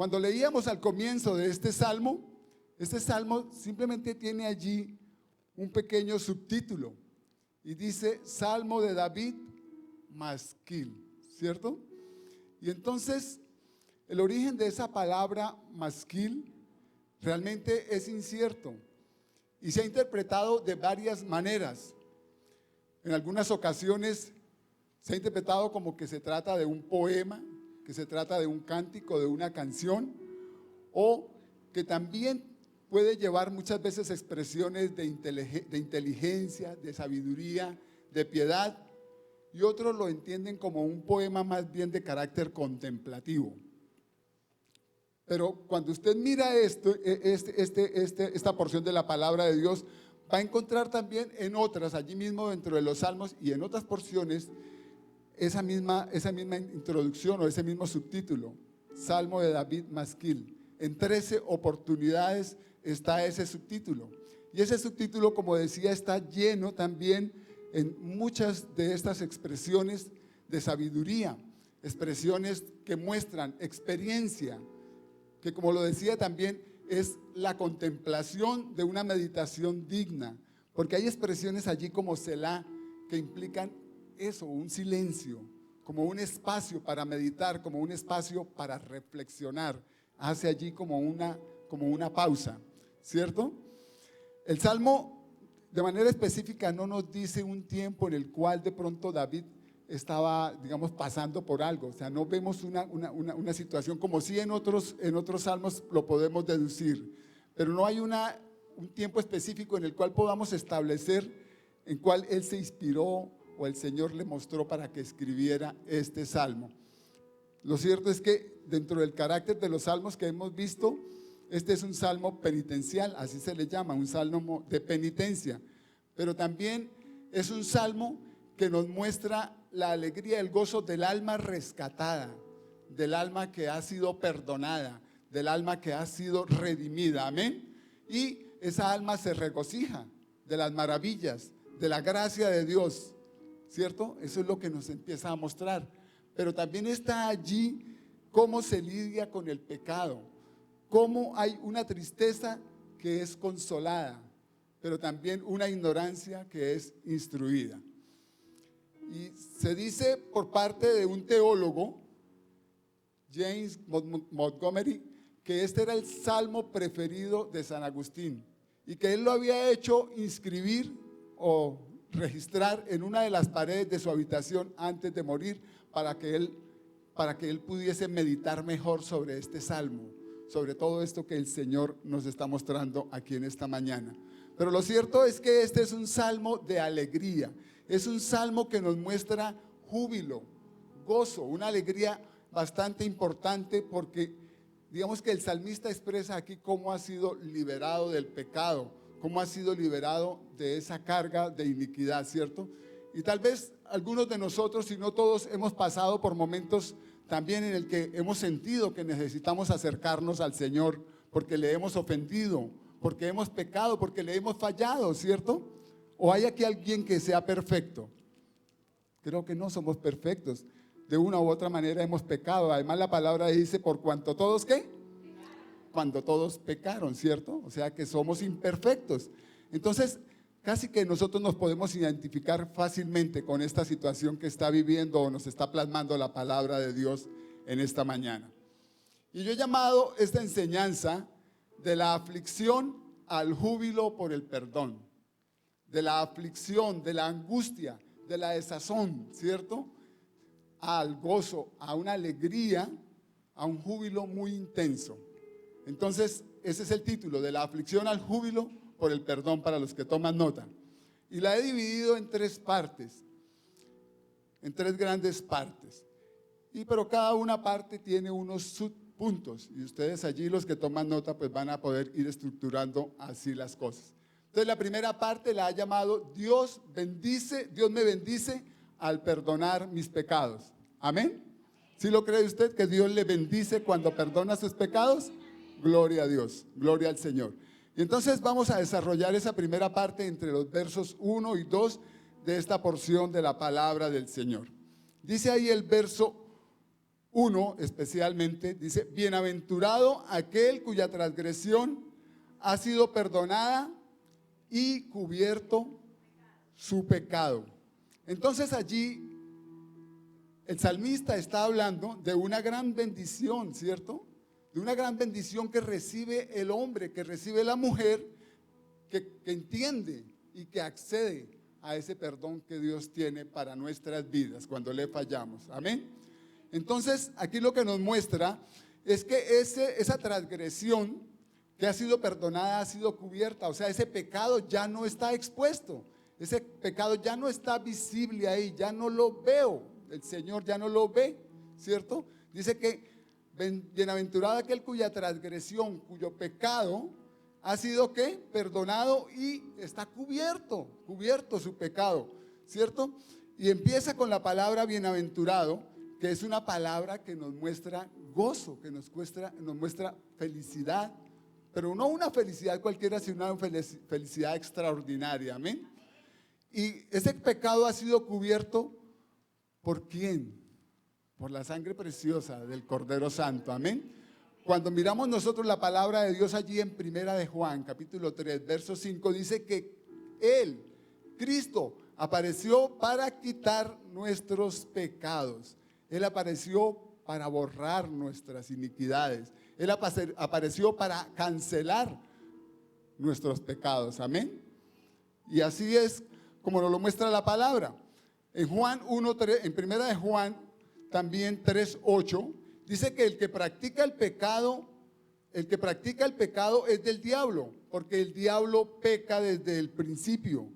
Cuando leíamos al comienzo de este salmo simplemente tiene allí un pequeño subtítulo y dice Salmo de David Masquil, ¿cierto? Y entonces el origen de esa palabra masquil realmente es incierto y se ha interpretado de varias maneras. En algunas ocasiones se ha interpretado como que se trata de un poema, que se trata de un cántico, de una canción, o que también puede llevar muchas veces expresiones de inteligencia, de sabiduría, de piedad, y otros lo entienden como un poema más bien de carácter contemplativo. Pero cuando usted mira esta porción de la palabra de Dios, va a encontrar también en otras, allí mismo dentro de los salmos y en otras porciones, esa misma introducción o ese mismo subtítulo, Salmo de David Masquil. En 13 oportunidades está ese subtítulo. Y ese subtítulo, como decía, está lleno también en muchas de estas expresiones de sabiduría, expresiones que muestran experiencia, que como lo decía también es la contemplación de una meditación digna, porque hay expresiones allí como Selah que implican eso, un silencio, como un espacio para meditar, como un espacio para reflexionar, hace allí como una pausa, ¿cierto? El Salmo de manera específica no nos dice un tiempo en el cual de pronto David estaba, digamos, pasando por algo, o sea, no vemos una situación como si en otros salmos lo podemos deducir, pero no hay un tiempo específico en el cual podamos establecer en cuál él se inspiró o el Señor le mostró para que escribiera este salmo. Lo cierto es que dentro del carácter de los salmos que hemos visto, este es un salmo penitencial, así se le llama, un salmo de penitencia, pero también es un salmo que nos muestra la alegría, el gozo del alma rescatada, del alma que ha sido perdonada, del alma que ha sido redimida, amén. Y esa alma se regocija de las maravillas, de la gracia de Dios, ¿cierto? Eso es lo que nos empieza a mostrar. Pero también está allí cómo se lidia con el pecado, cómo hay una tristeza que es consolada, pero también una ignorancia que es instruida. Y se dice por parte de un teólogo, James Montgomery, que este era el salmo preferido de San Agustín y que él lo había hecho inscribir o registrar en una de las paredes de su habitación antes de morir para que él pudiese meditar mejor sobre este salmo, sobre todo esto que el Señor nos está mostrando aquí en esta mañana. Pero lo cierto es que este es un salmo de alegría, es un salmo que nos muestra júbilo, gozo, una alegría bastante importante porque digamos que el salmista expresa aquí cómo ha sido liberado del pecado, cómo ha sido liberado de esa carga de iniquidad, ¿cierto? Y tal vez algunos de nosotros, si no todos, hemos pasado por momentos también en el que hemos sentido que necesitamos acercarnos al Señor porque le hemos ofendido, porque hemos pecado, porque le hemos fallado, ¿cierto? ¿O hay aquí alguien que sea perfecto? Creo que no somos perfectos. De una u otra manera hemos pecado. Además la palabra dice, por cuanto todos, ¿qué? Cuando todos pecaron, ¿cierto? O sea que somos imperfectos. Entonces, casi que nosotros nos podemos identificar fácilmente con esta situación que está viviendo o nos está plasmando la palabra de Dios en esta mañana. Y yo he llamado esta enseñanza de la aflicción al júbilo por el perdón, de la aflicción, de la angustia, de la desazón, ¿cierto? Al gozo, a una alegría, a un júbilo muy intenso. Entonces, ese es el título, de la aflicción al júbilo por el perdón, para los que toman nota. Y la he dividido en 3 partes, en 3 grandes partes. Pero cada una parte tiene unos subpuntos y ustedes allí, los que toman nota, pues van a poder ir estructurando así las cosas. Entonces la primera parte la ha llamado Dios me bendice al perdonar mis pecados. ¿Amén? ¿Sí lo cree usted que Dios le bendice cuando perdona sus pecados? Gloria a Dios, gloria al Señor. Y entonces vamos a desarrollar esa primera parte entre los versos 1 y 2 de esta porción de la palabra del Señor. Dice ahí el verso 1 especialmente, dice, bienaventurado aquel cuya transgresión ha sido perdonada y cubierto su pecado. Entonces allí el salmista está hablando de una gran bendición, ¿cierto? De una gran bendición que recibe el hombre, que recibe la mujer, que entiende y que accede a ese perdón que Dios tiene para nuestras vidas cuando le fallamos. Amén. Entonces aquí lo que nos muestra es que esa transgresión que ha sido perdonada ha sido cubierta, o sea, ese pecado ya no está expuesto, ese pecado ya no está visible ahí, ya no lo veo, el Señor ya no lo ve, ¿cierto? Dice que bienaventurado aquel cuya transgresión, cuyo pecado ha sido ¿qué? Perdonado y está cubierto su pecado, ¿cierto? Y empieza con la palabra bienaventurado, que es una palabra que nos muestra gozo, que nos muestra felicidad, pero no una felicidad cualquiera, sino una felicidad extraordinaria, amén. Y ese pecado ha sido cubierto ¿por quién? Por la sangre preciosa del Cordero Santo, amén. Cuando miramos nosotros la palabra de Dios allí en Primera de Juan, capítulo 3, verso 5, dice que Él, Cristo, apareció para quitar nuestros pecados. Él apareció para borrar nuestras iniquidades. Él apareció para cancelar nuestros pecados, amén. Y así es como nos lo muestra la palabra. En Juan 1:3, en Primera de Juan también 3:8, dice que el que practica el pecado es del diablo, porque el diablo peca desde el principio.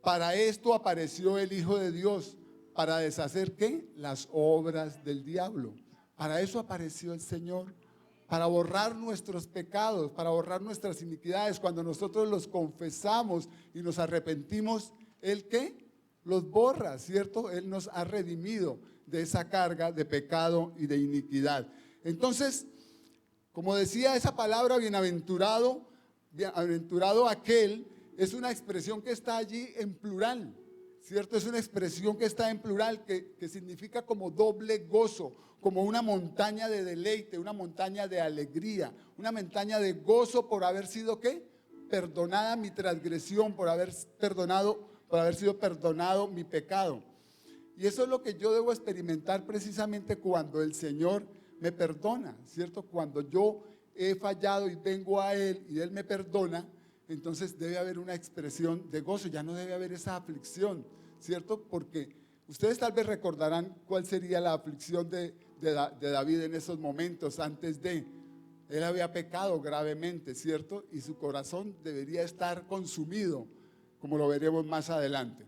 Para esto apareció el Hijo de Dios, para deshacer ¿qué? Las obras del diablo. Para eso apareció el Señor, para borrar nuestros pecados, para borrar nuestras iniquidades. Cuando nosotros los confesamos y nos arrepentimos, ¿Él qué? Los borra, ¿cierto? Él nos ha redimido de esa carga de pecado y de iniquidad. Entonces, como decía, esa palabra bienaventurado aquel, es una expresión que está allí en plural, ¿cierto? Es una expresión que está en plural, que significa como doble gozo, como una montaña de deleite, una montaña de alegría, una montaña de gozo por haber sido, ¿qué? Perdonada mi transgresión, por haber sido perdonado mi pecado. Y eso es lo que yo debo experimentar precisamente cuando el Señor me perdona, ¿cierto? Cuando yo he fallado y vengo a Él y Él me perdona, entonces debe haber una expresión de gozo, ya no debe haber esa aflicción, ¿cierto? Porque ustedes tal vez recordarán cuál sería la aflicción de David en esos momentos antes de. Él había pecado gravemente, ¿cierto? Y su corazón debería estar consumido, como lo veremos más adelante.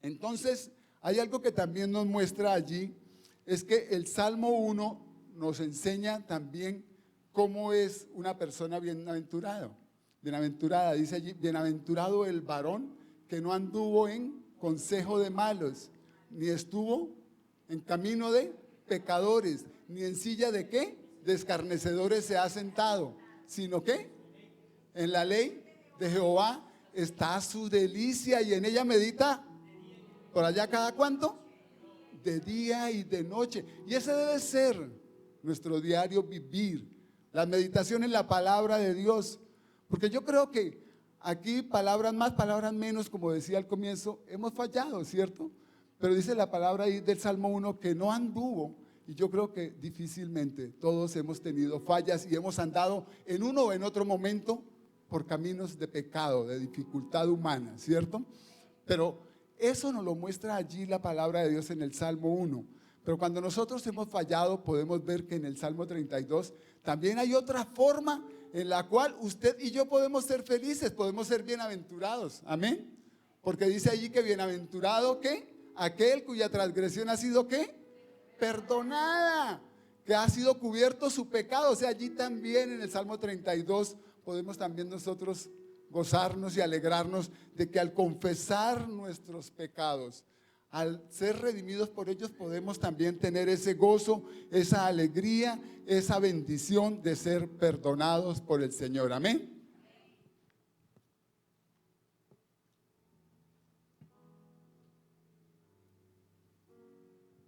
Entonces, hay algo que también nos muestra allí, es que el Salmo 1 nos enseña también cómo es una persona bienaventurada. Bienaventurada, dice allí, bienaventurado el varón que no anduvo en consejo de malos, ni estuvo en camino de pecadores, ni en silla de ¿qué? De escarnecedores se ha sentado, sino que en la ley de Jehová está su delicia y en ella medita por allá cada cuánto, de día y de noche. Y ese debe ser nuestro diario vivir, la meditación en la palabra de Dios, porque yo creo que aquí palabras más, palabras menos, como decía al comienzo, hemos fallado, ¿cierto? Pero dice la palabra ahí del Salmo 1 que no anduvo, y yo creo que difícilmente todos hemos tenido fallas y hemos andado en uno o en otro momento por caminos de pecado, de dificultad humana, ¿cierto? Pero eso nos lo muestra allí la palabra de Dios en el Salmo 1. Pero cuando nosotros hemos fallado, podemos ver que en el Salmo 32 también hay otra forma en la cual usted y yo podemos ser felices, podemos ser bienaventurados. Amén. Porque dice allí que bienaventurado, ¿qué? Aquel cuya transgresión ha sido, ¿qué? Perdonada, que ha sido cubierto su pecado. O sea, allí también en el Salmo 32 podemos también nosotros gozarnos y alegrarnos de que al confesar nuestros pecados, al ser redimidos por ellos, podemos también tener ese gozo, esa alegría, esa bendición de ser perdonados por el Señor. Amén.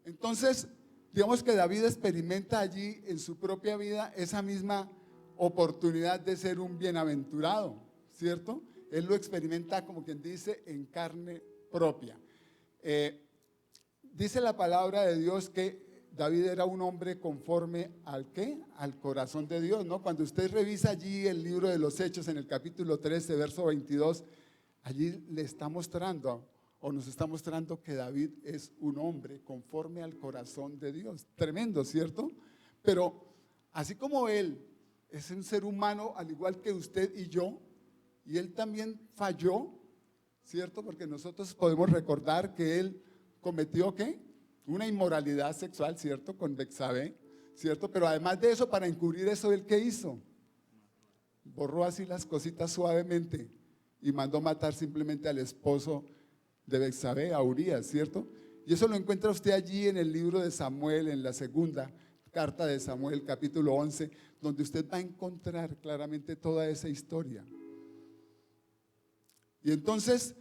Entonces, digamos que David experimenta allí en su propia vida esa misma oportunidad de ser un bienaventurado, ¿cierto? Él lo experimenta, como quien dice, en carne propia. Dice la palabra de Dios que David era un hombre conforme ¿al qué? Al corazón de Dios, ¿no? Cuando usted revisa allí el libro de los Hechos en el capítulo 13, verso 22, allí le está mostrando o nos está mostrando que David es un hombre conforme al corazón de Dios. Tremendo, ¿cierto? Pero así como él es un ser humano al igual que usted y yo, y él también falló, ¿cierto? Porque nosotros podemos recordar que él cometió ¿qué? Una inmoralidad sexual, ¿cierto? Con Betsabé, ¿cierto? Pero además de eso, para encubrir eso, ¿él qué hizo? Borró así las cositas suavemente y mandó matar simplemente al esposo de Betsabé, a Urías, ¿cierto? Y eso lo encuentra usted allí en el libro de Samuel, en la segunda carta de Samuel, capítulo 11, donde usted va a encontrar claramente toda esa historia. Y entonces,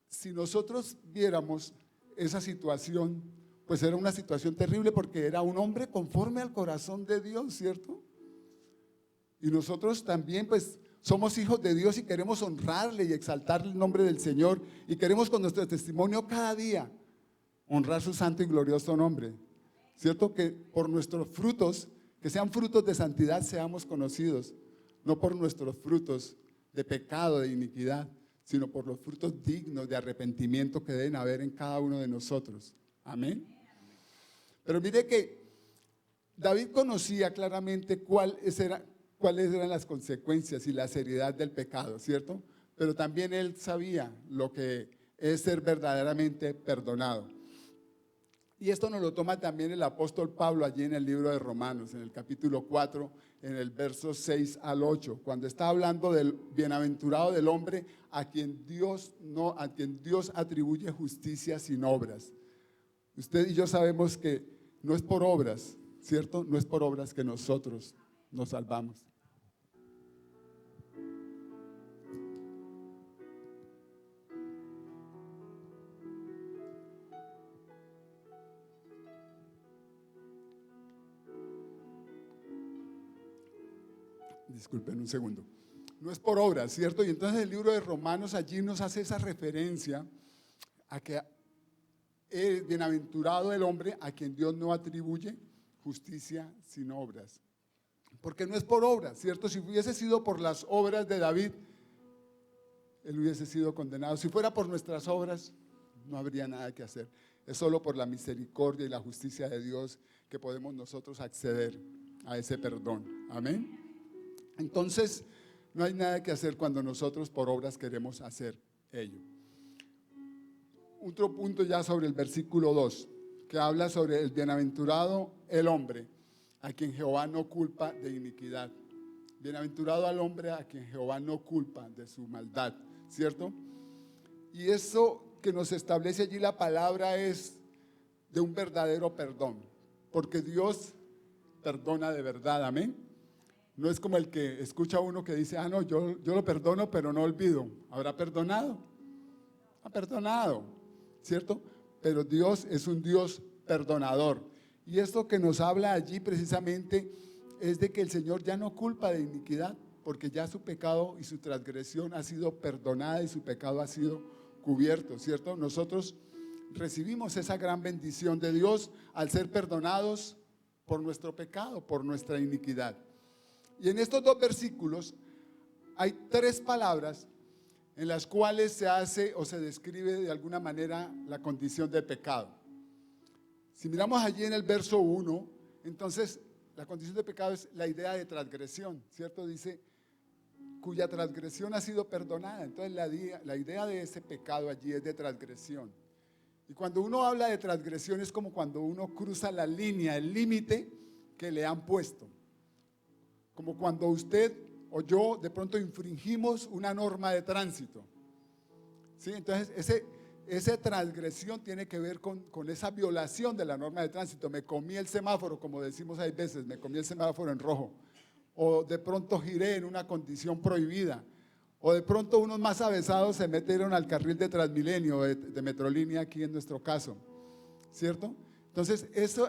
si nosotros viéramos esa situación, pues era una situación terrible porque era un hombre conforme al corazón de Dios, ¿cierto? Y nosotros también, pues, somos hijos de Dios y queremos honrarle y exaltar el nombre del Señor y queremos con nuestro testimonio cada día honrar su santo y glorioso nombre, ¿cierto? Que por nuestros frutos, que sean frutos de santidad, seamos conocidos, no por nuestros frutos de pecado, de iniquidad, sino por los frutos dignos de arrepentimiento que deben haber en cada uno de nosotros. Amén. Pero mire que David conocía claramente cuáles eran las consecuencias y la seriedad del pecado, ¿cierto? Pero también él sabía lo que es ser verdaderamente perdonado. Y esto nos lo toma también el apóstol Pablo allí en el libro de Romanos, en el capítulo 4, en el verso 6 al 8, cuando está hablando del bienaventurado del hombre a quien Dios atribuye justicia sin obras. Usted y yo sabemos que no es por obras, ¿cierto? No es por obras que nosotros nos salvamos. Disculpen un segundo. No es por obras, ¿cierto? Y entonces el libro de Romanos allí nos hace esa referencia a que es bienaventurado el hombre a quien Dios no atribuye justicia sin obras. Porque no es por obras, ¿cierto? Si hubiese sido por las obras de David, él hubiese sido condenado. Si fuera por nuestras obras, no habría nada que hacer. Es solo por la misericordia y la justicia de Dios que podemos nosotros acceder a ese perdón. Amén. Entonces, no hay nada que hacer cuando nosotros por obras queremos hacer ello. Otro punto ya sobre el versículo 2, que habla sobre el bienaventurado el hombre, a quien Jehová no culpa de iniquidad. Bienaventurado al hombre a quien Jehová no culpa de su maldad, ¿cierto? Y eso que nos establece allí la palabra es de un verdadero perdón, porque Dios perdona de verdad, amén. No es como el que escucha a uno que dice, no, yo lo perdono, pero no olvido. ¿Habrá perdonado? Ha perdonado, ¿cierto? Pero Dios es un Dios perdonador. Y esto que nos habla allí precisamente es de que el Señor ya no culpa de iniquidad, porque ya su pecado y su transgresión ha sido perdonada y su pecado ha sido cubierto, ¿cierto? Nosotros recibimos esa gran bendición de Dios al ser perdonados por nuestro pecado, por nuestra iniquidad. Y en estos dos versículos hay tres palabras en las cuales se hace o se describe de alguna manera la condición de pecado. Si miramos allí en el verso 1, entonces la condición de pecado es la idea de transgresión, ¿cierto? Dice, cuya transgresión ha sido perdonada. Entonces la idea de ese pecado allí es de transgresión. Y cuando uno habla de transgresión es como cuando uno cruza la línea, el límite que le han puesto. Como cuando usted o yo de pronto infringimos una norma de tránsito, ¿sí? Entonces esa transgresión tiene que ver con esa violación de la norma de tránsito. Me comí el semáforo, como decimos hay veces, me comí el semáforo en rojo, o de pronto giré en una condición prohibida, o de pronto unos más avesados se metieron al carril de Transmilenio, de Metrolínea aquí en nuestro caso, ¿cierto? Entonces,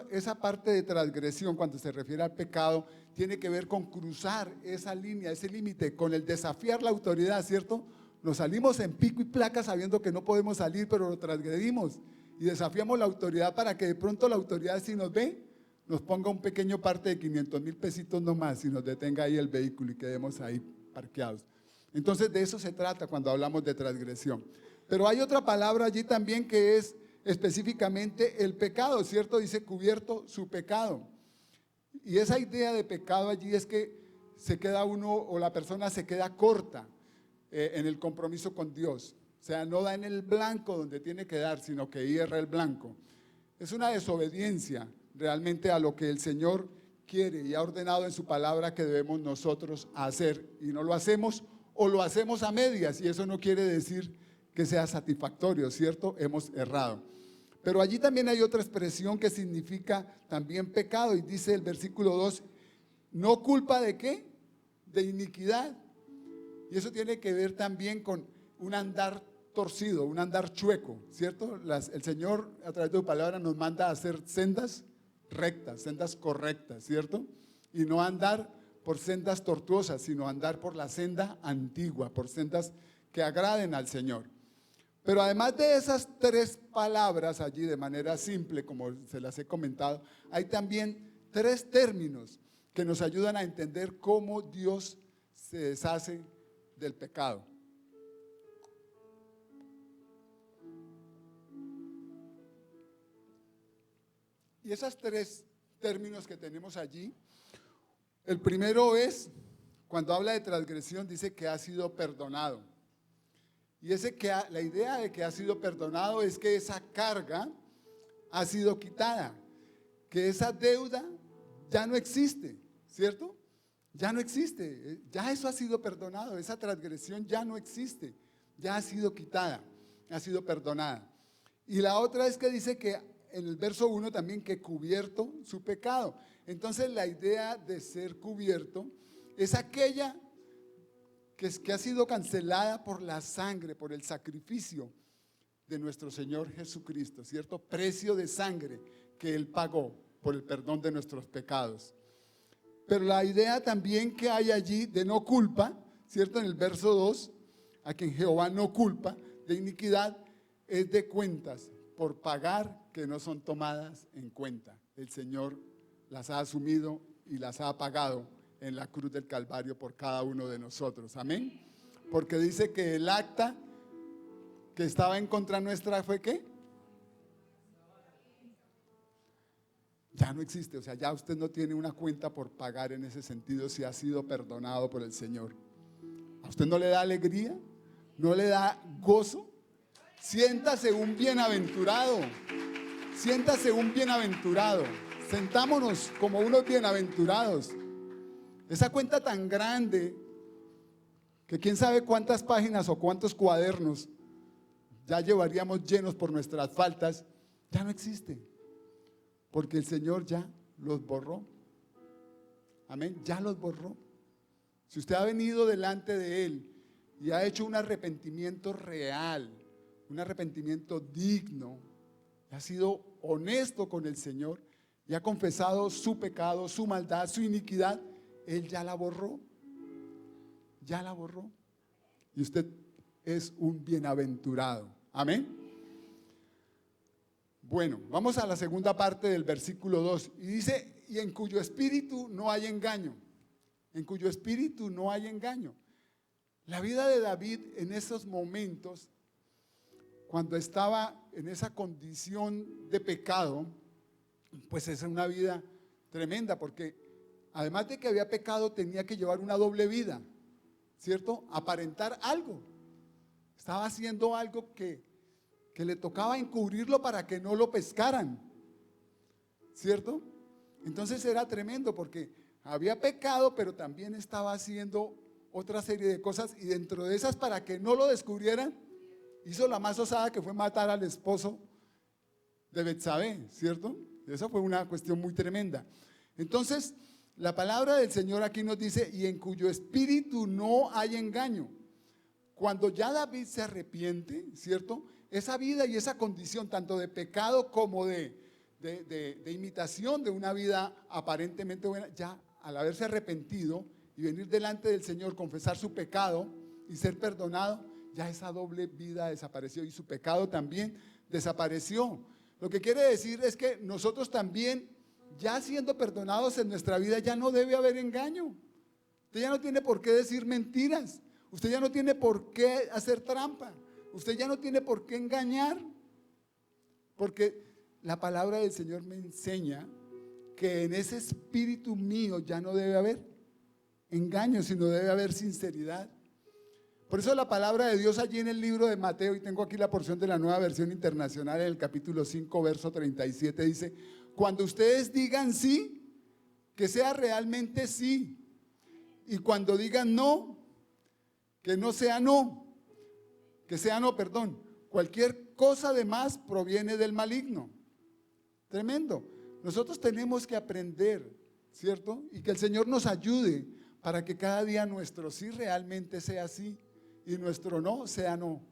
esa parte de transgresión, cuando se refiere al pecado, tiene que ver con cruzar esa línea, ese límite, con el desafiar la autoridad, ¿cierto? Nos salimos en pico y placa sabiendo que no podemos salir, pero lo transgredimos y desafiamos la autoridad para que de pronto la autoridad, si nos ve, nos ponga un pequeño parte de 500,000 pesitos nomás y nos detenga ahí el vehículo y quedemos ahí parqueados. Entonces, de eso se trata cuando hablamos de transgresión. Pero hay otra palabra allí también que es específicamente el pecado, ¿cierto? Dice cubierto su pecado. Y esa idea de pecado allí es que se queda uno o la persona se queda corta en el compromiso con Dios. O sea, no da en el blanco donde tiene que dar, sino que hierra el blanco. Es una desobediencia realmente a lo que el Señor quiere y ha ordenado en su palabra que debemos nosotros hacer. Y no lo hacemos o lo hacemos a medias, y eso no quiere decir que sea satisfactorio, ¿cierto? Hemos errado. Pero allí también hay otra expresión que significa también pecado, y dice el versículo 2, ¿no culpa de qué? De iniquidad. Y eso tiene que ver también con un andar torcido, un andar chueco, ¿cierto? El Señor a través de su palabra nos manda a hacer sendas rectas, sendas correctas, ¿cierto? Y no andar por sendas tortuosas, sino andar por la senda antigua, por sendas que agraden al Señor. Pero además de esas tres palabras allí de manera simple, como se las he comentado, hay también tres términos que nos ayudan a entender cómo Dios se deshace del pecado. Y esos tres términos que tenemos allí, el primero es, cuando habla de transgresión, dice que ha sido perdonado. Y la idea de que ha sido perdonado es que esa carga ha sido quitada, que esa deuda ya no existe, ¿cierto? Ya no existe, ya eso ha sido perdonado, esa transgresión ya no existe, ya ha sido quitada, ha sido perdonada. Y la otra es que dice que en el verso 1 también que cubierto su pecado. Entonces la idea de ser cubierto es aquella que ha sido cancelada por la sangre, por el sacrificio de nuestro Señor Jesucristo, ¿cierto? Precio de sangre que Él pagó por el perdón de nuestros pecados. Pero la idea también que hay allí de no culpa, ¿cierto? En el verso 2, a quien Jehová no culpa de iniquidad, es de cuentas por pagar que no son tomadas en cuenta. El Señor las ha asumido y las ha pagado en la cruz del Calvario por cada uno de nosotros, amén. Porque dice que el acta que estaba en contra nuestra fue ¿qué? Ya no existe, o sea, ya usted no tiene una cuenta por pagar en ese sentido si ha sido perdonado por el Señor. ¿A usted no le da alegría? ¿No le da gozo? Siéntase un bienaventurado, siéntase un bienaventurado, sentámonos como unos bienaventurados. Esa cuenta tan grande, que quién sabe cuántas páginas o cuántos cuadernos ya llevaríamos llenos por nuestras faltas, ya no existe, porque el Señor ya los borró. Amén, ya los borró. Si usted ha venido delante de Él y ha hecho un arrepentimiento real, un arrepentimiento digno, ha sido honesto con el Señor y ha confesado su pecado, su maldad, su iniquidad, Él ya la borró, ya la borró. Y usted es un bienaventurado. Amén. Bueno, vamos a la segunda parte del versículo 2. Y dice, y en cuyo espíritu no hay engaño. En cuyo espíritu no hay engaño. La vida de David en esos momentos, cuando estaba en esa condición de pecado, pues es una vida tremenda, porque además de que había pecado, tenía que llevar una doble vida, ¿cierto? Aparentar algo. Estaba haciendo algo que le tocaba encubrirlo para que no lo pescaran, ¿cierto? Entonces era tremendo porque había pecado, pero también estaba haciendo otra serie de cosas, y dentro de esas, para que no lo descubrieran, hizo la más osada, que fue matar al esposo de Betsabé, ¿cierto? Esa fue una cuestión muy tremenda. Entonces, la palabra del Señor aquí nos dice, y en cuyo espíritu no hay engaño. Cuando ya David se arrepiente, ¿cierto? Esa vida y esa condición, tanto de pecado como de de imitación de una vida aparentemente buena, ya al haberse arrepentido y venir delante del Señor, confesar su pecado y ser perdonado, ya esa doble vida desapareció y su pecado también desapareció. Lo que quiere decir es que nosotros también, ya siendo perdonados en nuestra vida, ya no debe haber engaño. Usted ya no tiene por qué decir mentiras. Usted ya no tiene por qué hacer trampa. Usted ya no tiene por qué engañar. Porque la palabra del Señor me enseña que en ese espíritu mío ya no debe haber engaño, sino debe haber sinceridad. Por eso la palabra de Dios allí en el libro de Mateo, y tengo aquí la porción de la Nueva Versión Internacional en el capítulo 5, verso 37, dice: cuando ustedes digan sí, que sea realmente sí, y cuando digan no, que no sea no, que sea no, perdón. Cualquier cosa de más proviene del maligno. Tremendo. Nosotros tenemos que aprender, ¿cierto? Y que el Señor nos ayude para que cada día nuestro sí realmente sea sí y nuestro no sea no.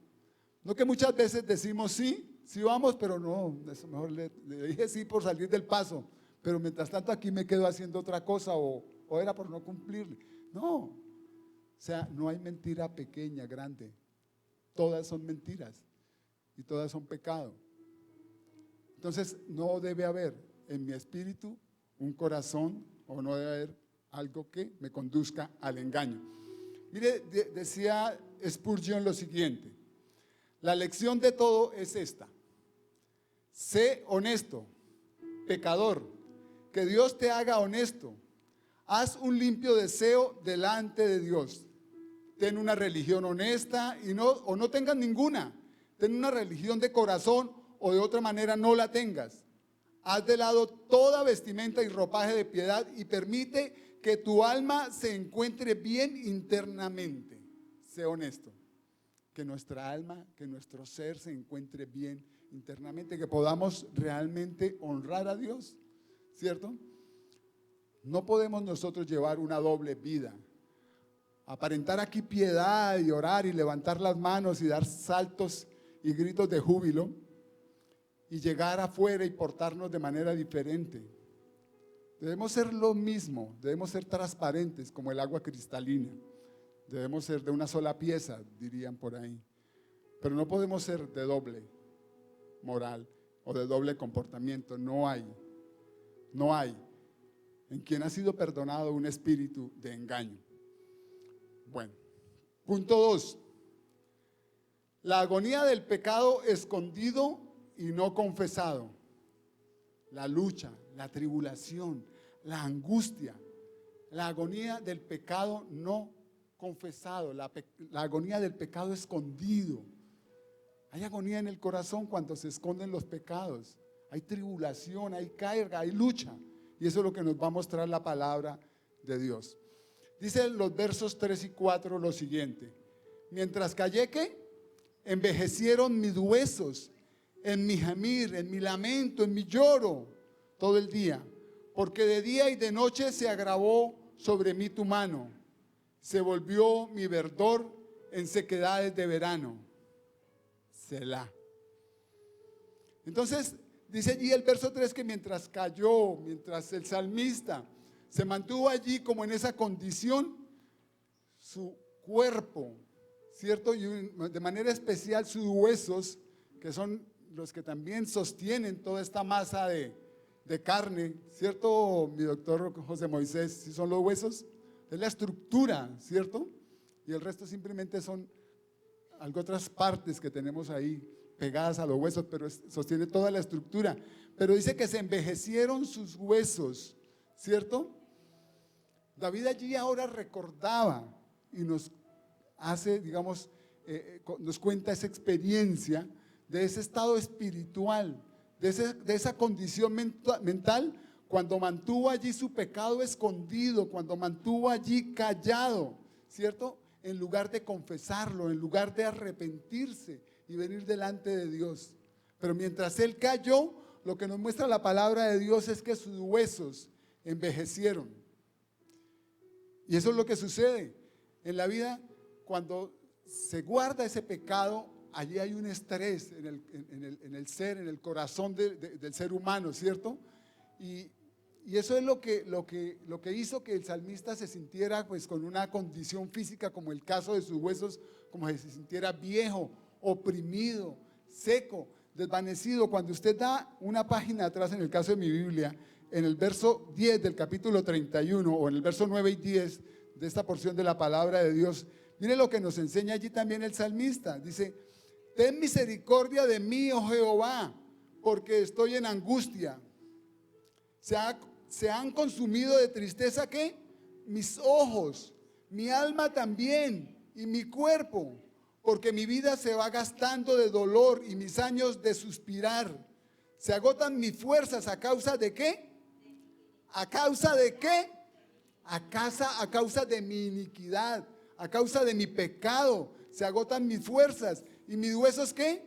No que muchas veces decimos sí, sí vamos, pero no, mejor le dije sí por salir del paso, pero mientras tanto aquí me quedo haciendo otra cosa o era por no cumplirle. No, o sea, no hay mentira pequeña, grande, todas son mentiras y todas son pecado. Entonces no debe haber en mi espíritu un corazón, o no debe haber algo que me conduzca al engaño. Mire, decía Spurgeon lo siguiente: la lección de todo es esta: sé honesto, pecador, que Dios te haga honesto, haz un limpio deseo delante de Dios, ten una religión honesta o no tengas ninguna, ten una religión de corazón o de otra manera no la tengas. Haz de lado toda vestimenta y ropaje de piedad y permite que tu alma se encuentre bien internamente. Sé honesto, que nuestra alma, que nuestro ser se encuentre bien internamente, que podamos realmente honrar a Dios, ¿cierto? No podemos nosotros llevar una doble vida, aparentar aquí piedad y orar y levantar las manos y dar saltos y gritos de júbilo, y llegar afuera y portarnos de manera diferente. Debemos ser lo mismo, debemos ser transparentes como el agua cristalina, debemos ser de una sola pieza, dirían por ahí, pero no podemos ser de doble moral o de doble comportamiento. No hay en quien ha sido perdonado un espíritu de engaño. Bueno, punto 2, la agonía del pecado escondido y no confesado, la lucha, la tribulación, la angustia, la agonía del pecado no confesado, la agonía del pecado escondido. Hay agonía en el corazón cuando se esconden los pecados, hay tribulación, hay carga, hay lucha, y eso es lo que nos va a mostrar la palabra de Dios. Dice en los versos 3 y 4 lo siguiente: mientras callé, ¿qué? Envejecieron mis huesos en mi gemir, en mi lamento, en mi lloro todo el día, porque de día y de noche se agravó sobre mí tu mano, se volvió mi verdor en sequedades de verano. Selah. Entonces dice allí el verso 3 que mientras cayó, mientras el salmista se mantuvo allí como en esa condición, su cuerpo, ¿cierto? Y de manera especial sus huesos, que son los que también sostienen toda esta masa de carne, ¿cierto, mi doctor José Moisés? ¿Sí son los huesos? Es la estructura, ¿cierto? Y el resto simplemente son algo otras partes que tenemos ahí pegadas a los huesos, pero sostiene toda la estructura. Pero dice que se envejecieron sus huesos, ¿cierto? David allí ahora recordaba y nos hace, digamos, nos cuenta esa experiencia de ese estado espiritual, de esa condición mental, cuando mantuvo allí su pecado escondido, cuando mantuvo allí callado, ¿cierto? En lugar de confesarlo, en lugar de arrepentirse y venir delante de Dios. Pero mientras él cayó, lo que nos muestra la palabra de Dios es que sus huesos envejecieron. Y eso es lo que sucede en la vida cuando se guarda ese pecado allí hay un estrés en el ser, en el corazón del ser humano, ¿cierto? Y eso es lo que hizo que el salmista se sintiera pues con una condición física, como el caso de sus huesos, como si se sintiera viejo, oprimido, seco, desvanecido. Cuando usted da una página atrás, en el caso de mi Biblia, en el verso 10 del capítulo 31 o en el verso 9 y 10 de esta porción de la palabra de Dios, mire lo que nos enseña allí también el salmista. Dice: ten misericordia de mí, oh Jehová, porque estoy en angustia. Se han consumido de tristeza, ¿qué? Mis ojos, mi alma también y mi cuerpo, porque mi vida se va gastando de dolor y mis años de suspirar. Se agotan mis fuerzas, ¿a causa de qué? ¿A causa de qué? A causa de mi iniquidad, a causa de mi pecado. Se agotan mis fuerzas y mis huesos, ¿qué?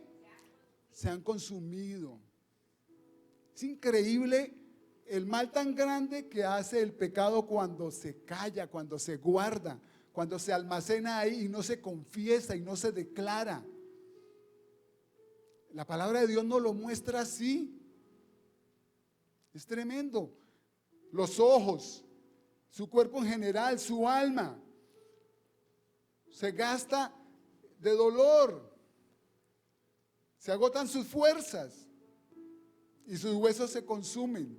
Se han consumido. Es increíble el mal tan grande que hace el pecado cuando se calla, cuando se guarda, cuando se almacena ahí y no se confiesa y no se declara. La palabra de Dios nos lo muestra así. Es tremendo. Los ojos, su cuerpo en general, su alma, se gasta de dolor, se agotan sus fuerzas y sus huesos se consumen,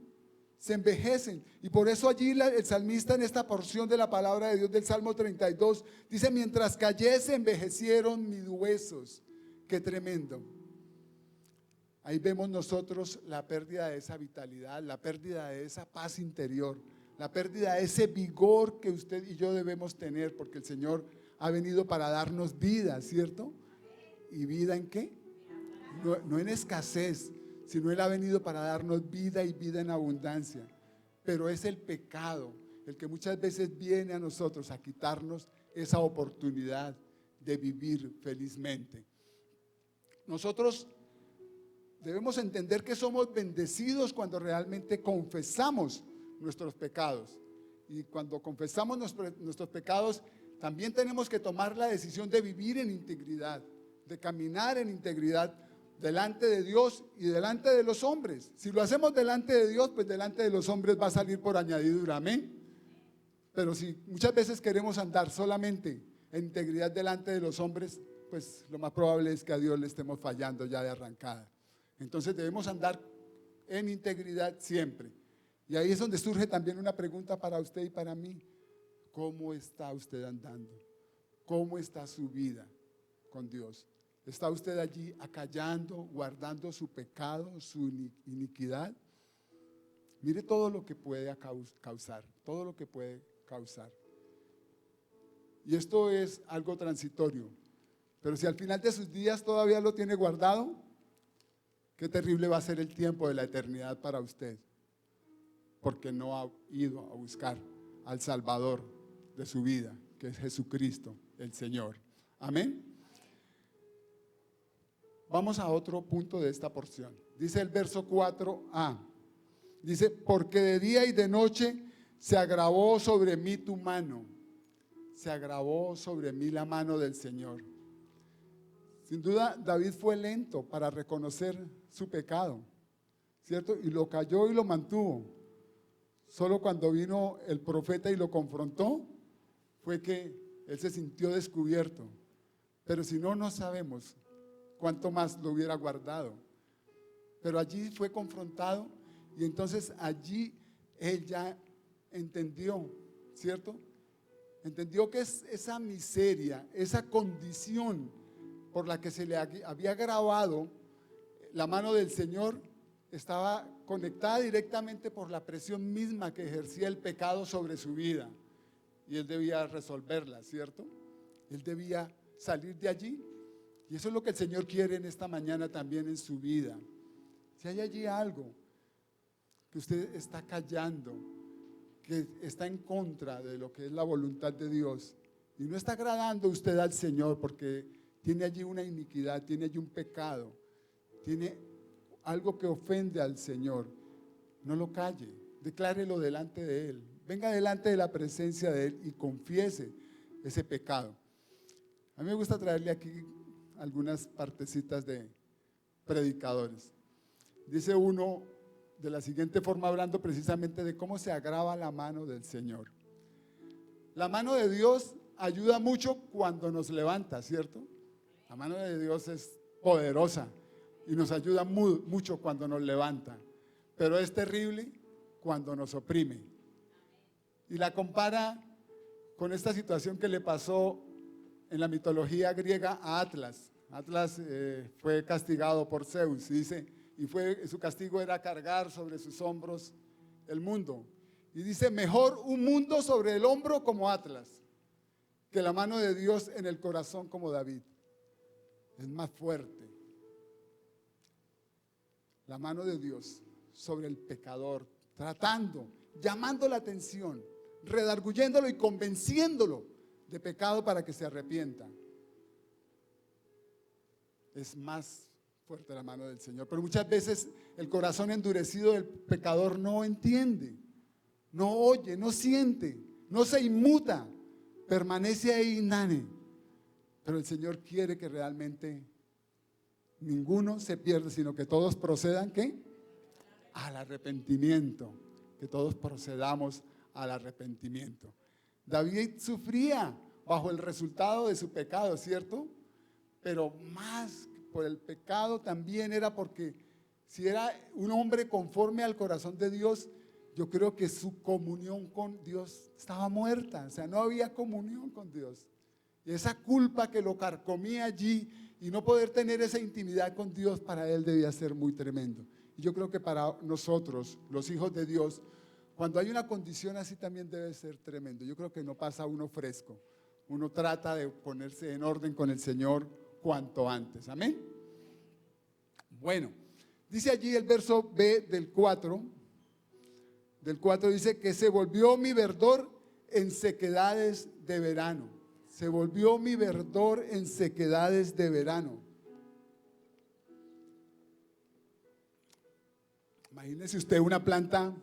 se envejecen. Y por eso allí el salmista, en esta porción de la palabra de Dios del Salmo 32, dice: mientras callé se envejecieron mis huesos. Qué tremendo. Ahí vemos nosotros la pérdida de esa vitalidad, la pérdida de esa paz interior, la pérdida de ese vigor que usted y yo debemos tener, porque el Señor ha venido para darnos vida, ¿cierto? ¿Y vida en qué? No en escasez, sino Él ha venido para darnos vida y vida en abundancia. Pero es el pecado el que muchas veces viene a nosotros a quitarnos esa oportunidad de vivir felizmente. Nosotros debemos entender que somos bendecidos cuando realmente confesamos nuestros pecados. Y cuando confesamos nuestros pecados, también tenemos que tomar la decisión de vivir en integridad, de caminar en integridad delante de Dios y delante de los hombres. Si lo hacemos delante de Dios, pues delante de los hombres va a salir por añadidura, amén. Pero si muchas veces queremos andar solamente en integridad delante de los hombres, pues lo más probable es que a Dios le estemos fallando ya de arrancada. Entonces debemos andar en integridad siempre. Y ahí es donde surge también una pregunta para usted y para mí: ¿cómo está usted andando? ¿Cómo está su vida con Dios? ¿Está usted allí acallando, guardando su pecado, su iniquidad? Mire todo lo que puede causar, todo lo que puede causar. Y esto es algo transitorio, pero si al final de sus días todavía lo tiene guardado, qué terrible va a ser el tiempo de la eternidad para usted, porque no ha ido a buscar al Salvador de su vida, que es Jesucristo, el Señor. Amén. Vamos a otro punto de esta porción. Dice el verso 4a, dice: porque de día y de noche se agravó sobre mí tu mano. Se agravó sobre mí la mano del Señor. Sin duda, David fue lento para reconocer su pecado, ¿cierto? Y lo calló y lo mantuvo. Solo cuando vino el profeta y lo confrontó, fue que él se sintió descubierto. Pero si no, no sabemos cuánto más lo hubiera guardado. Pero allí fue confrontado y entonces allí él ya entendió, ¿cierto? Entendió que es esa miseria, esa condición por la que se le había grabado la mano del Señor, estaba conectada directamente por la presión misma que ejercía el pecado sobre su vida. Y él debía resolverla, ¿cierto? Él debía salir de allí. Y eso es lo que el Señor quiere en esta mañana también en su vida. Si hay allí algo que usted está callando, que está en contra de lo que es la voluntad de Dios, y no está agradando usted al Señor porque tiene allí una iniquidad, tiene allí un pecado, tiene algo que ofende al Señor, no lo calle, declárelo delante de Él. Venga delante de la presencia de Él y confiese ese pecado. A mí me gusta traerle aquí algunas partecitas de predicadores. Dice uno de la siguiente forma, hablando precisamente de cómo se agrava la mano del Señor. La mano de Dios ayuda mucho cuando nos levanta, ¿cierto? La mano de Dios es poderosa y nos ayuda mucho cuando nos levanta, pero es terrible cuando nos oprime. Y la compara con esta situación que le pasó en la mitología griega a Atlas. Atlas fue castigado por Zeus, dice, y su castigo era cargar sobre sus hombros el mundo. Y dice, mejor un mundo sobre el hombro como Atlas, que la mano de Dios en el corazón como David. Es más fuerte. La mano de Dios sobre el pecador, tratando, llamando la atención, redarguyéndolo y convenciéndolo de pecado para que se arrepienta. Es más fuerte la mano del Señor. Pero muchas veces el corazón endurecido del pecador no entiende, no oye, no siente, no se inmuta, permanece ahí inane. Pero el Señor quiere que realmente ninguno se pierda, sino que todos procedan, ¿qué? Al arrepentimiento, que todos procedamos al arrepentimiento. David sufría bajo el resultado de su pecado, ¿cierto? Pero más por el pecado también era porque si era un hombre conforme al corazón de Dios, yo creo que su comunión con Dios estaba muerta, o sea, no había comunión con Dios. Y esa culpa que lo carcomía allí y no poder tener esa intimidad con Dios para él debía ser muy tremendo. Y yo creo que para nosotros, los hijos de Dios, cuando hay una condición así también debe ser tremendo. Yo creo que no pasa uno fresco. Uno trata de ponerse en orden con el Señor cuanto antes. Amén. Bueno, dice allí el verso B del 4. Del 4 dice que se volvió mi verdor en sequedades de verano. Se volvió mi verdor en sequedades de verano. Imagínese usted una planta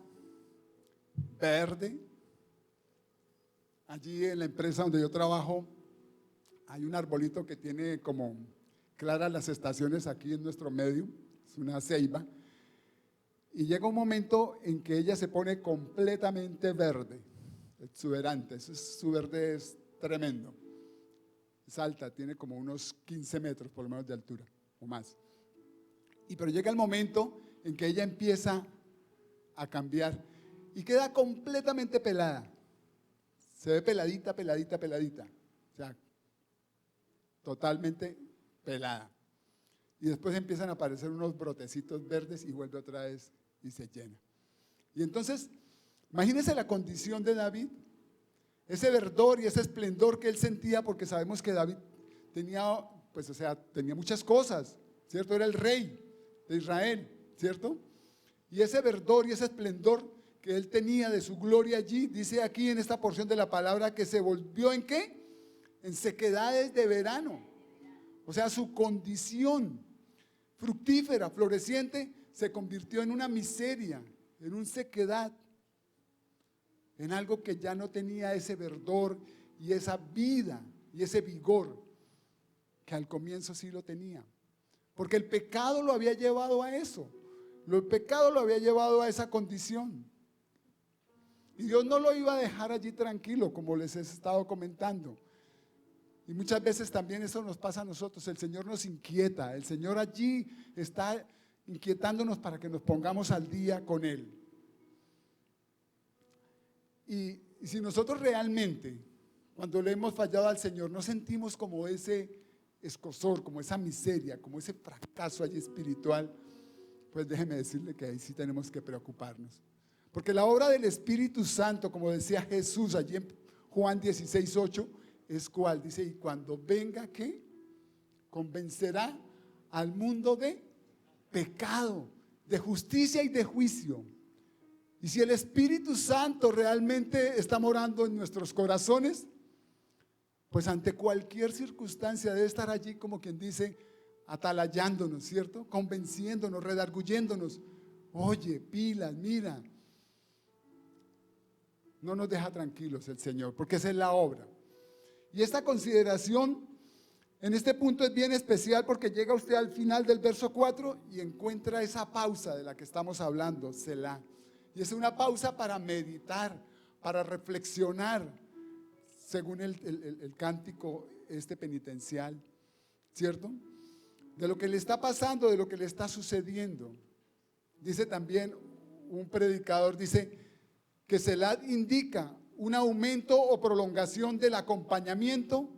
verde. Allí en la empresa donde yo trabajo hay un arbolito que tiene como claras las estaciones aquí en nuestro medio, es una ceiba, y llega un momento en que ella se pone completamente verde, exuberante, su verde es tremendo, es alta, tiene como unos 15 metros por lo menos de altura o más, pero llega el momento en que ella empieza a cambiar y queda completamente pelada. Se ve peladita, peladita, peladita. O sea, totalmente pelada. Y después empiezan a aparecer unos brotecitos verdes y vuelve otra vez y se llena. Y entonces, imagínense la condición de David. Ese verdor y ese esplendor que él sentía, porque sabemos que David tenía, pues o sea, tenía muchas cosas, ¿cierto? Era el rey de Israel, ¿cierto? Y ese verdor y ese esplendor que él tenía de su gloria allí, dice aquí en esta porción de la palabra que se volvió ¿en qué? En sequedades de verano. O sea, su condición fructífera, floreciente, se convirtió en una miseria, en una sequedad, en algo que ya no tenía ese verdor y esa vida y ese vigor que al comienzo sí lo tenía. Porque el pecado lo había llevado a eso, el pecado lo había llevado a esa condición. Y Dios no lo iba a dejar allí tranquilo, como les he estado comentando. Y muchas veces también eso nos pasa a nosotros. El Señor nos inquieta. El Señor allí está inquietándonos para que nos pongamos al día con Él. Y si nosotros realmente, cuando le hemos fallado al Señor, no sentimos como ese escozor, como esa miseria, como ese fracaso allí espiritual, pues déjeme decirle que ahí sí tenemos que preocuparnos. Porque la obra del Espíritu Santo, como decía Jesús allí en Juan 16:8, es cuál, dice, y cuando venga, ¿qué? Convencerá al mundo de pecado, de justicia y de juicio. Y si el Espíritu Santo realmente está morando en nuestros corazones, pues ante cualquier circunstancia debe estar allí como quien dice, atalayándonos, ¿cierto? Convenciéndonos, redarguyéndonos. Oye, pilas, mira. No nos deja tranquilos el Señor, porque esa es la obra. Y esta consideración En este punto es bien especial porque llega usted al final del verso 4 y encuentra esa pausa de la que estamos hablando, Selah. Y es una pausa para meditar, para reflexionar, según el cántico penitencial, ¿cierto? De lo que le está pasando, de lo que le está sucediendo. Dice también un predicador, dice que Selah indica un aumento o prolongación del acompañamiento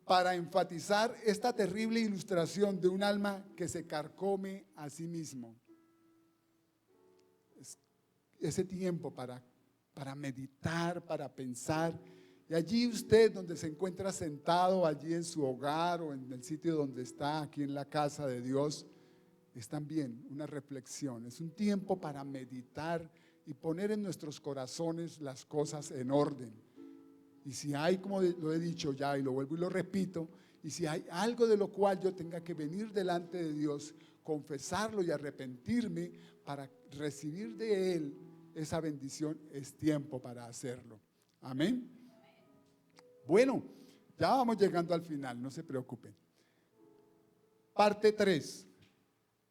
para enfatizar esta terrible ilustración de un alma que se carcome a sí mismo. Ese tiempo para meditar, para pensar. Y allí usted, donde se encuentra sentado, allí en su hogar o en el sitio donde está, aquí en la casa de Dios, es también una reflexión. Es un tiempo para meditar y poner en nuestros corazones las cosas en orden. Y si hay, como lo he dicho ya y lo vuelvo y lo repito, y si hay algo de lo cual yo tenga que venir delante de Dios, confesarlo y arrepentirme para recibir de Él esa bendición, es tiempo para hacerlo. Amén. Bueno, ya vamos llegando al final, no se preocupen. Parte 3,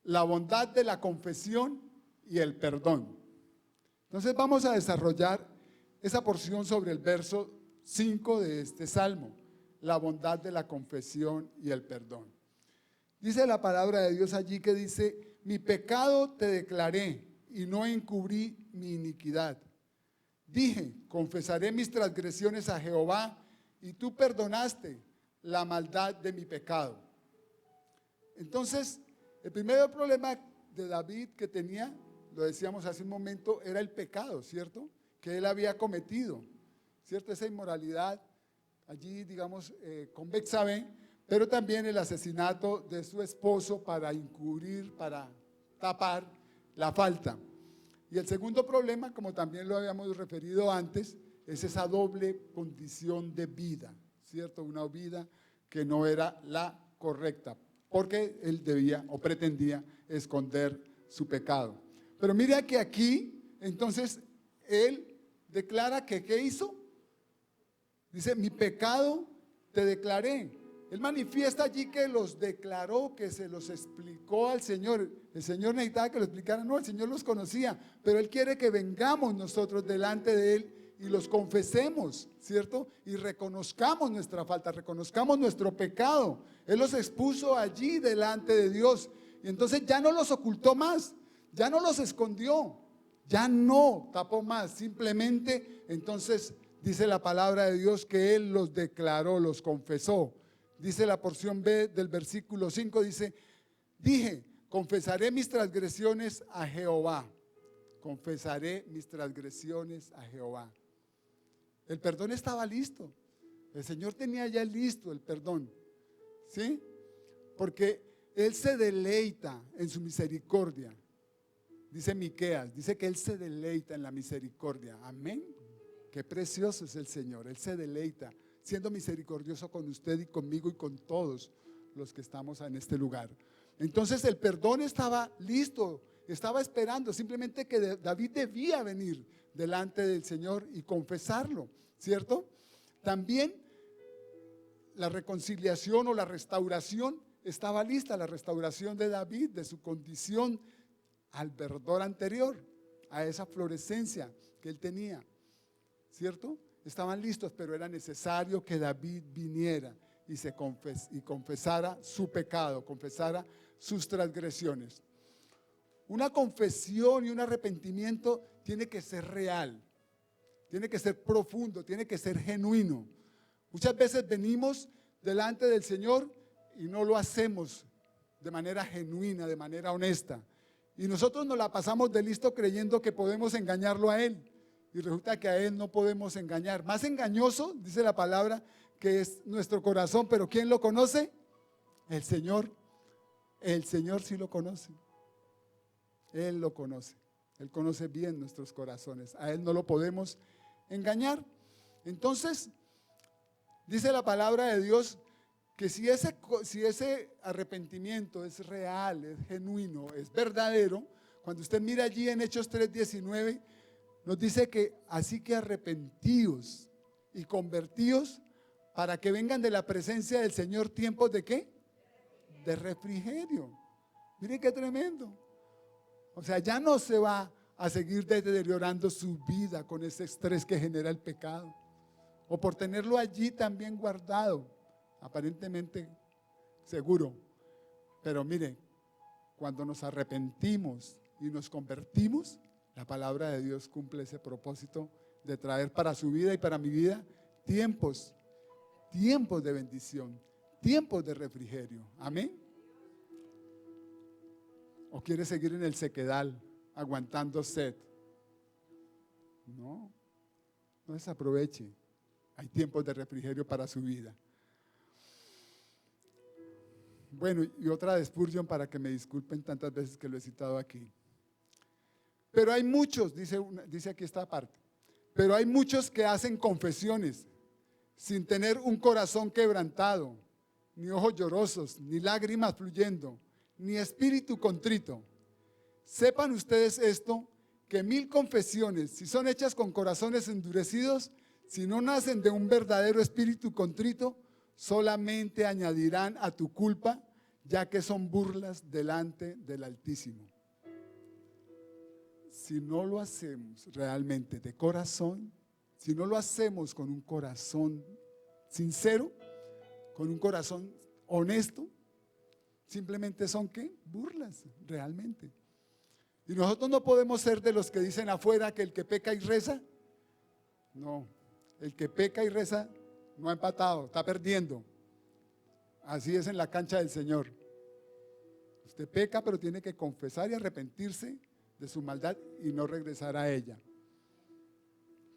la bondad de la confesión y el perdón. Entonces vamos a desarrollar esa porción sobre el verso 5 de este salmo, la bondad de la confesión y el perdón. Dice la palabra de Dios allí que dice: mi pecado te declaré y no encubrí mi iniquidad. Dije, confesaré mis transgresiones a Jehová, y tú perdonaste la maldad de mi pecado. Entonces, el primer problema de David que tenía, lo decíamos hace un momento, era el pecado, ¿cierto? Que él había cometido, ¿cierto? Esa inmoralidad allí, digamos, con Betsabé, pero también el asesinato de su esposo para encubrir, para tapar la falta. Y el segundo problema, como también lo habíamos referido antes, es esa doble condición de vida, ¿cierto? Una vida que no era la correcta, porque él debía o pretendía esconder su pecado. Pero mira que aquí, entonces, él declara que ¿qué hizo? Dice, mi pecado te declaré. Él manifiesta allí que los declaró, que se los explicó al Señor. El Señor necesitaba que lo explicara, no, el Señor los conocía, pero Él quiere que vengamos nosotros delante de Él y los confesemos, ¿cierto? Y reconozcamos nuestra falta, reconozcamos nuestro pecado. Él los expuso allí delante de Dios y entonces ya no los ocultó más, ya no los escondió, ya no tapó más, simplemente entonces dice la palabra de Dios que Él los declaró, los confesó. Dice la porción B del versículo 5, dice, dije, confesaré mis transgresiones a Jehová. Confesaré mis transgresiones a Jehová. El perdón estaba listo. El Señor tenía ya listo el perdón. ¿Sí? Porque Él se deleita en su misericordia. Dice Miqueas, dice que Él se deleita en la misericordia. Amén. Qué precioso es el Señor. Él se deleita siendo misericordioso con usted y conmigo y con todos los que estamos en este lugar. Entonces el perdón estaba listo, estaba esperando, simplemente que David debía venir delante del Señor y confesarlo, ¿cierto? También la reconciliación o la restauración estaba lista, la restauración de David, de su condición al verdor anterior, a esa florescencia que él tenía, ¿cierto? Estaban listos, pero era necesario que David viniera y confesara su pecado, confesara sus transgresiones. Una confesión y un arrepentimiento tiene que ser real, tiene que ser profundo, tiene que ser genuino. Muchas veces venimos delante del Señor y no lo hacemos de manera genuina, de manera honesta. Y nosotros nos la pasamos de listo creyendo que podemos engañarlo a Él. Y resulta que a Él no podemos engañar. Más engañoso, dice la palabra, que es nuestro corazón. Pero ¿quién lo conoce? El Señor. El Señor sí lo conoce. Él lo conoce. Él conoce bien nuestros corazones. A Él no lo podemos engañar. Entonces, dice la palabra de Dios que si ese arrepentimiento es real, es genuino, es verdadero, cuando usted mira allí en Hechos 3:19, nos dice que así que arrepentíos y convertíos para que vengan de la presencia del Señor tiempos ¿de qué? De refrigerio. Miren qué tremendo. O sea, ya no se va a seguir deteriorando su vida con ese estrés que genera el pecado. O por tenerlo allí también guardado, aparentemente seguro. Pero mire, cuando nos arrepentimos y nos convertimos, la palabra de Dios cumple ese propósito de traer para su vida y para mi vida tiempos de bendición, tiempos de refrigerio. Amén. ¿O quiere seguir en el sequedal, aguantando sed? No desaproveche. Hay tiempos de refrigerio para su vida. Bueno, y otra de Spurgeon, para que me disculpen tantas veces que lo he citado aquí. Pero hay muchos, dice aquí esta parte, pero hay muchos que hacen confesiones sin tener un corazón quebrantado, ni ojos llorosos, ni lágrimas fluyendo, ni espíritu contrito. Sepan ustedes esto, que 1000 confesiones, si son hechas con corazones endurecidos, si no nacen de un verdadero espíritu contrito, solamente añadirán a tu culpa, ya que son burlas delante del Altísimo. Si no lo hacemos realmente de corazón, si no lo hacemos con un corazón sincero, con un corazón honesto, simplemente son ¿qué? Burlas, realmente. Y nosotros no podemos ser de los que dicen afuera que el que peca y reza. No, el que peca y reza no ha empatado, está perdiendo. Así es en la cancha del Señor. Usted peca, pero tiene que confesar y arrepentirse de su maldad y no regresar a ella.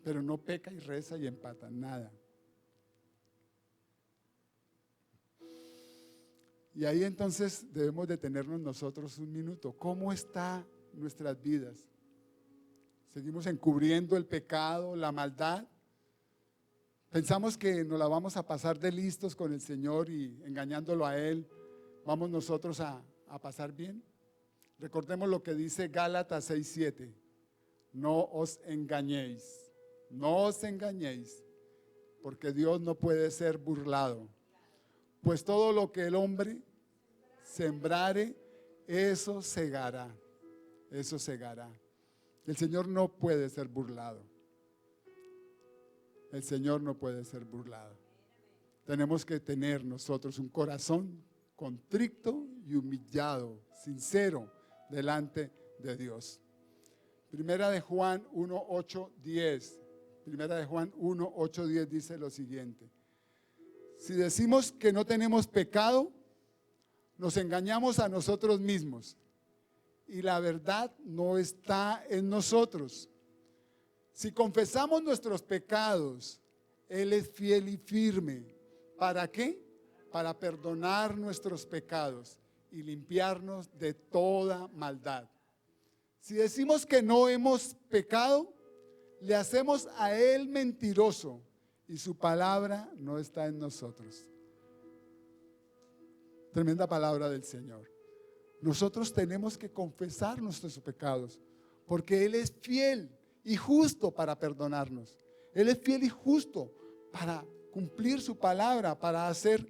Pero no peca y reza y empata, nada. Y ahí entonces debemos detenernos nosotros un minuto. ¿Cómo están nuestras vidas? ¿Seguimos encubriendo el pecado, la maldad? ¿Pensamos que nos la vamos a pasar de listos con el Señor y engañándolo a Él, vamos nosotros a pasar bien? Recordemos lo que dice Gálatas 6:7. No os engañéis, porque Dios no puede ser burlado. Pues todo lo que el hombre sembrare, eso segará. Eso segará. El Señor no puede ser burlado. El Señor no puede ser burlado. Tenemos que tener nosotros un corazón contrito y humillado, sincero, delante de Dios. Primera de Juan 1:8-10. Primera de Juan 1:8-10 dice lo siguiente. Si decimos que no tenemos pecado, nos engañamos a nosotros mismos y la verdad no está en nosotros. Si confesamos nuestros pecados, Él es fiel y firme. ¿Para qué? Para perdonar nuestros pecados y limpiarnos de toda maldad. Si decimos que no hemos pecado, le hacemos a Él mentiroso y su palabra no está en nosotros. Tremenda palabra del Señor. Nosotros tenemos que confesar nuestros pecados, porque Él es fiel y justo para perdonarnos. Él es fiel y justo para cumplir su palabra, para hacer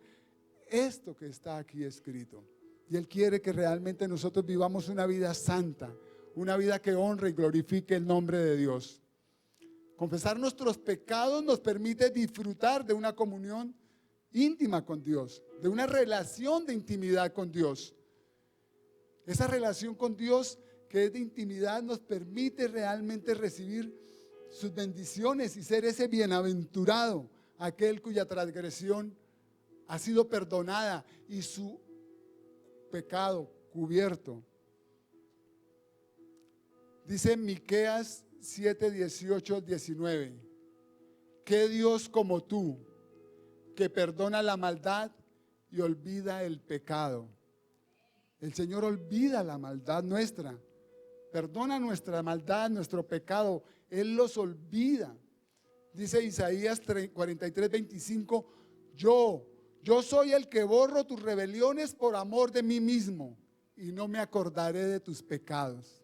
esto que está aquí escrito. Y Él quiere que realmente nosotros vivamos una vida santa, una vida que honre y glorifique el nombre de Dios. Confesar nuestros pecados nos permite disfrutar de una comunión íntima con Dios, de una relación de intimidad con Dios. Esa relación con Dios que es de intimidad nos permite realmente recibir sus bendiciones y ser ese bienaventurado, aquel cuya transgresión ha sido perdonada y su pecado cubierto. Dice Miqueas 7:18-19, ¿qué Dios como tú, que perdona la maldad y olvida el pecado? El Señor olvida la maldad nuestra, perdona nuestra maldad, nuestro pecado, Él los olvida. Dice Isaías 43:25, yo soy el que borro tus rebeliones por amor de mí mismo y no me acordaré de tus pecados.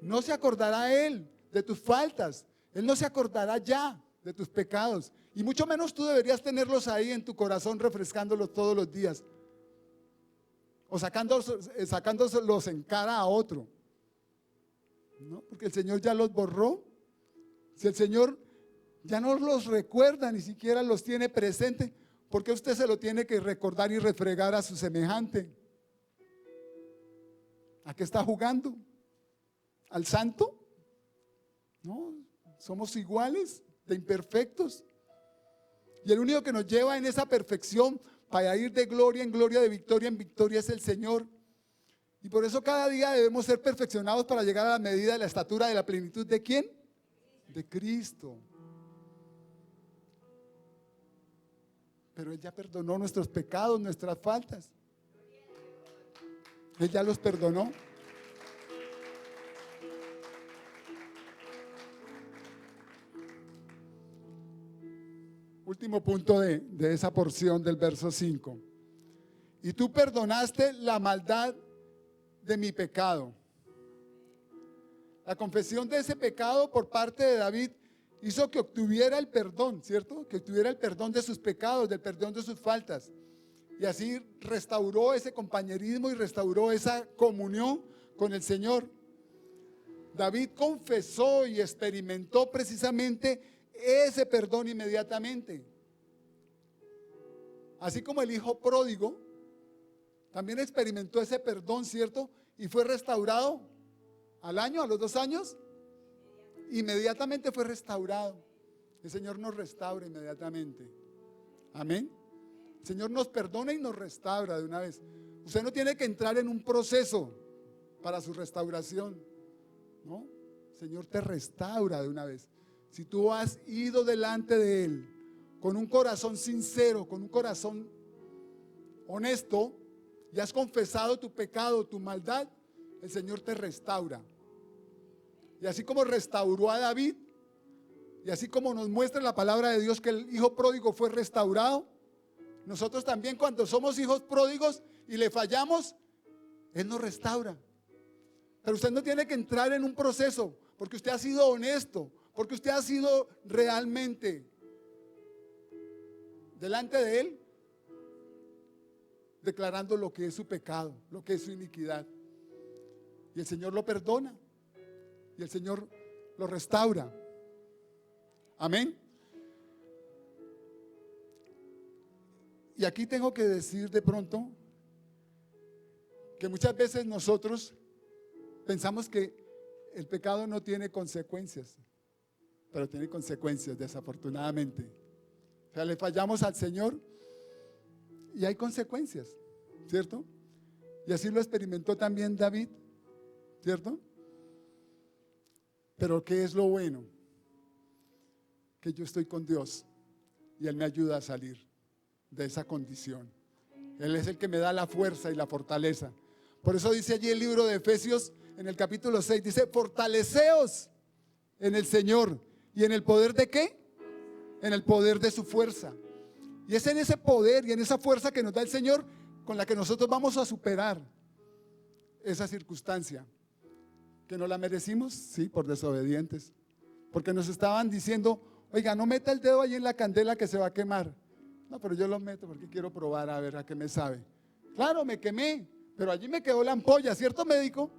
No se acordará Él de tus faltas, Él no se acordará ya. de tus pecados. Y mucho menos tú deberías tenerlos ahí en tu corazón refrescándolos todos los días. O sacándolos en cara a otro. ¿No? Porque el Señor ya los borró. Si el Señor ya no los recuerda, ni siquiera los tiene presente, ¿por qué usted se lo tiene que recordar y refregar a su semejante? ¿A qué está jugando? ¿Al santo? No, somos iguales, de imperfectos. Y el único que nos lleva en esa perfección para ir de gloria en gloria, de victoria en victoria, es el Señor. Y por eso cada día debemos ser perfeccionados para llegar a la medida de la estatura de la plenitud ¿de quién? De Cristo. Pero Él ya perdonó nuestros pecados, nuestras faltas. Él ya los perdonó. Último punto de esa porción del verso 5. Y tú perdonaste la maldad de mi pecado. La confesión de ese pecado por parte de David hizo que obtuviera el perdón, ¿cierto? Que obtuviera el perdón de sus pecados, del perdón de sus faltas. Y así restauró ese compañerismo y restauró esa comunión con el Señor. David confesó y experimentó precisamente ese perdón inmediatamente. Así como el hijo pródigo también experimentó ese perdón, ¿cierto? Y fue restaurado al año, a los 2 años, inmediatamente fue restaurado. El Señor nos restaura inmediatamente. Amén. El Señor nos perdona y nos restaura de una vez. Usted no tiene que entrar en un proceso para su restauración, ¿no? El Señor te restaura de una vez. Si tú has ido delante de Él con un corazón sincero, con un corazón honesto, y has confesado tu pecado, tu maldad, el Señor te restaura. Y así como restauró a David, y así como nos muestra la palabra de Dios que el hijo pródigo fue restaurado, nosotros también cuando somos hijos pródigos y le fallamos, Él nos restaura. Pero usted no tiene que entrar en un proceso, porque usted ha sido honesto, porque usted ha sido realmente delante de Él, declarando lo que es su pecado, lo que es su iniquidad. Y el Señor lo perdona, y el Señor lo restaura. Amén. Y aquí tengo que decir de pronto que muchas veces nosotros pensamos que el pecado no tiene consecuencias, pero tiene consecuencias, desafortunadamente. O sea, le fallamos al Señor y hay consecuencias, ¿cierto? Y así lo experimentó también David, ¿cierto? Pero ¿qué es lo bueno? Que yo estoy con Dios y Él me ayuda a salir de esa condición. Él es el que me da la fuerza y la fortaleza. Por eso dice allí el libro de Efesios en el capítulo 6, dice: fortaleceos en el Señor. ¿Y en el poder de qué? En el poder de su fuerza. Y es en ese poder y en esa fuerza que nos da el Señor con la que nosotros vamos a superar esa circunstancia. ¿Que no la merecimos? Sí, por desobedientes. Porque nos estaban diciendo: oiga, no meta el dedo ahí en la candela que se va a quemar. No, pero yo lo meto porque quiero probar a ver a qué me sabe. Claro, me quemé, pero allí me quedó la ampolla, ¿cierto, médico?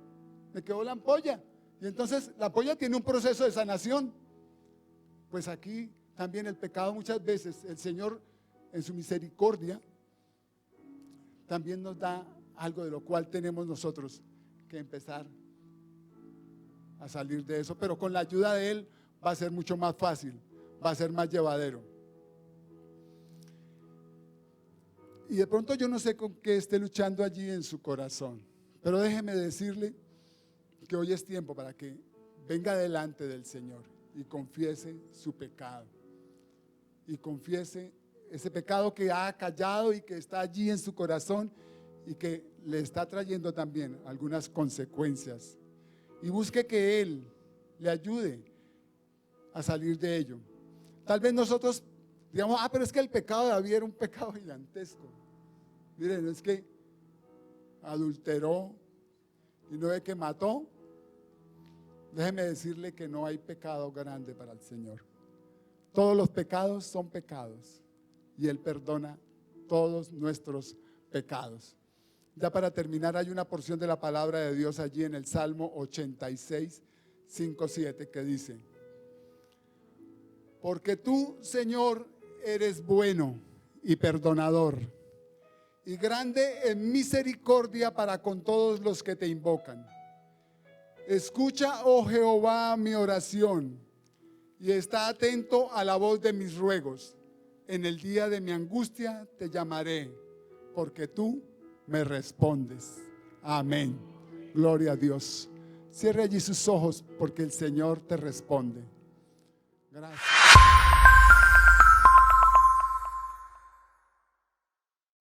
Me quedó la ampolla. Y entonces la ampolla tiene un proceso de sanación. Pues aquí también el pecado muchas veces, el Señor en su misericordia también nos da algo de lo cual tenemos nosotros que empezar a salir de eso. Pero con la ayuda de Él va a ser mucho más fácil, va a ser más llevadero. Y de pronto yo no sé con qué esté luchando allí en su corazón, pero déjeme decirle que hoy es tiempo para que venga delante del Señor y confiese su pecado. Y confiese ese pecado que ha callado y que está allí en su corazón y que le está trayendo también algunas consecuencias. Y busque que Él le ayude a salir de ello. Tal vez nosotros digamos: pero es que el pecado de David era un pecado gigantesco. Miren, es que adulteró y no es que mató. Déjeme decirle que no hay pecado grande para el Señor. Todos los pecados son pecados y Él perdona todos nuestros pecados. Ya para terminar, hay una porción de la palabra de Dios allí en el Salmo 86, 5, 7, que dice: porque tú, Señor, eres bueno y perdonador, y grande en misericordia para con todos los que te invocan. Escucha, oh Jehová, mi oración, y está atento a la voz de mis ruegos. En el día de mi angustia te llamaré, porque tú me respondes. Amén. Gloria a Dios. Cierre allí sus ojos, porque el Señor te responde. Gracias.